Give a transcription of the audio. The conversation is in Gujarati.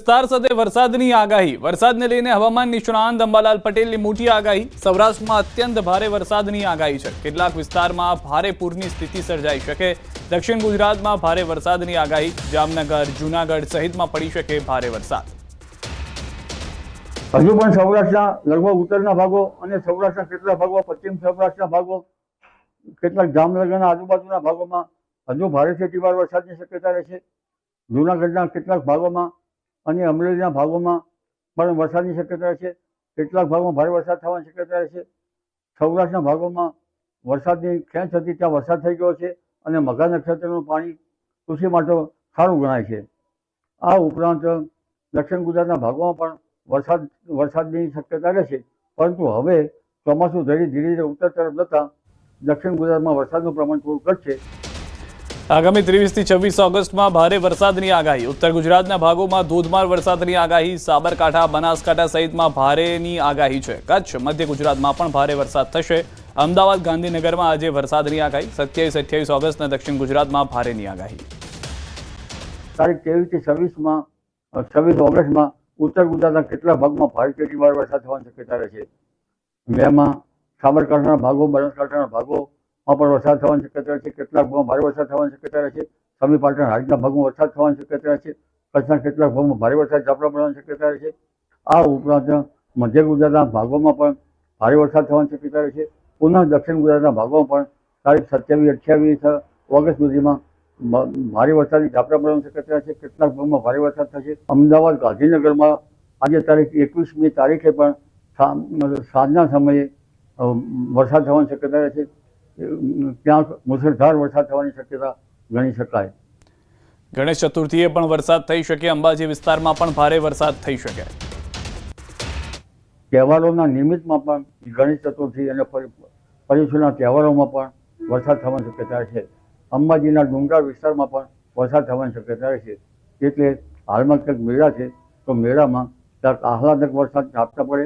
વિસ્તાર સાથે વરસાદની આગાહી। વરસાદને લઈને હવામાન નિષ્ણાંત અંબાલાલ પટેલની મોટી આગાહી। સૌરાષ્ટ્રમાં અત્યંત ભારે વરસાદની આગાહી છે। કેટલાક વિસ્તારમાં ભારે પૂરની સ્થિતિ સર્જાઈ શકે। દક્ષિણ ગુજરાતમાં ભારે વરસાદની આગાહી। જામનગર, જૂનાગઢ સહિતમાં પડી શકે ભારે વરસાદ। હજુ પણ સૌરાષ્ટ્રના લગભગ ઉત્તરના ભાગો અને સૌરાષ્ટ્રના કેટલાક ભાગો, પશ્ચિમ સૌરાષ્ટ્રના ભાગો, કેટલાક જામનગરના આજુબાજુના ભાગોમાં હજુ ભારેથી અતિભારે વરસાદની શક્યતા રહેશે। જૂનાગઢના કેટલાક ભાગોમાં અને અમરેલીના ભાગોમાં પણ વરસાદની શક્યતા રહેશે। કેટલાક ભાગોમાં ભારે વરસાદ થવાની શક્યતા રહેશે। સૌરાષ્ટ્રના ભાગોમાં વરસાદની ખેંચ હતી, ત્યાં વરસાદ થઈ ગયો છે અને મઘા નક્ષત્રનું પાણી કૃષિ માટે સારું ગણાય છે। આ ઉપરાંત દક્ષિણ ગુજરાતના ભાગોમાં પણ વરસાદની શક્યતા રહેશે, પરંતુ હવે ચોમાસું ધીરે ધીરે ઉત્તર તરફ જતાં દક્ષિણ ગુજરાતમાં વરસાદનું પ્રમાણ થોડું ઘટશે। આગામી 23 થી 26 ઓગસ્ટમાં ભારે વરસાદની આગાહી। ઉત્તર ગુજરાતના ભાગોમાં ધોધમાર વરસાદની આગાહી। સાબરકાંઠા, બનાસકાંઠા સહિતમાં ભારેની આગાહી છે। કચ્છ, મધ્ય ગુજરાતમાં પણ ભારે વરસાદ થશે। અમદાવાદ, ગાંધીનગરમાં આજે વરસાદની આગાહી। 27-28 ઓગસ્ટના દક્ષિણ ગુજરાતમાં ભારેની આગાહી। તારીખ 23 થી 26 ઓગસ્ટમાં ઉત્તર ગુજરાતના કેટલાક ભાગમાં ભારેથી અતિભારે વરસાદ થવાની શક્યતા રહેશે। મેમાં સાબરકાંઠાના ભાગો, બનાસકાંઠાના ભાગોમાં પણ વરસાદ થવાની શક્યતા રહેશે। કેટલાક ભાગમાં ભારે વરસાદ થવાની શક્યતા રહેશે। સમી પાટણ, હાજના ભાગમાં વરસાદ થવાની શક્યતા રહેશે। કચ્છના કેટલાક ભાગમાં ભારે વરસાદ, ઝાપટા પડવાની શક્યતા રહેશે। આ ઉપરાંત મધ્ય ગુજરાતના ભાગોમાં પણ ભારે વરસાદ થવાની શક્યતા રહેશે। પુનઃ દક્ષિણ ગુજરાતના ભાગોમાં પણ તારીખ 27-28 ઓગસ્ટ સુધીમાં ભારે વરસાદની ઝાપટા પડવાની શક્યતા રહેશે। કેટલાક ભાગમાં ભારે વરસાદ થશે। અમદાવાદ, ગાંધીનગરમાં આજે તારીખ 21મી તારીખે પણ સાંજના સમયે વરસાદ થવાની શક્યતા રહેશે। ત્યાં મુસળધાર વરસાદ થવાની શક્યતા ગણી શકાય। ગણેશ ચતુર્થીએ પણ વરસાદ થઈ શકે। અંબાજી વિસ્તારમાં પણ ભારે વરસાદ થઈ શકે। તહેવારોના નિમિત્તમાં પણ ગણેશ ચતુર્થી અને પર્યુષણના તહેવારોમાં પણ વરસાદ થવાની શક્યતા રહેશે। અંબાજીના ડુંગરાળ વિસ્તારમાં પણ વરસાદ થવાની શક્યતા રહેશે। એટલે હાલમાં કંઈક મેળા છે, તો મેળામાં ક્યાંક આહલાદક વરસાદ ઝાપટા પડે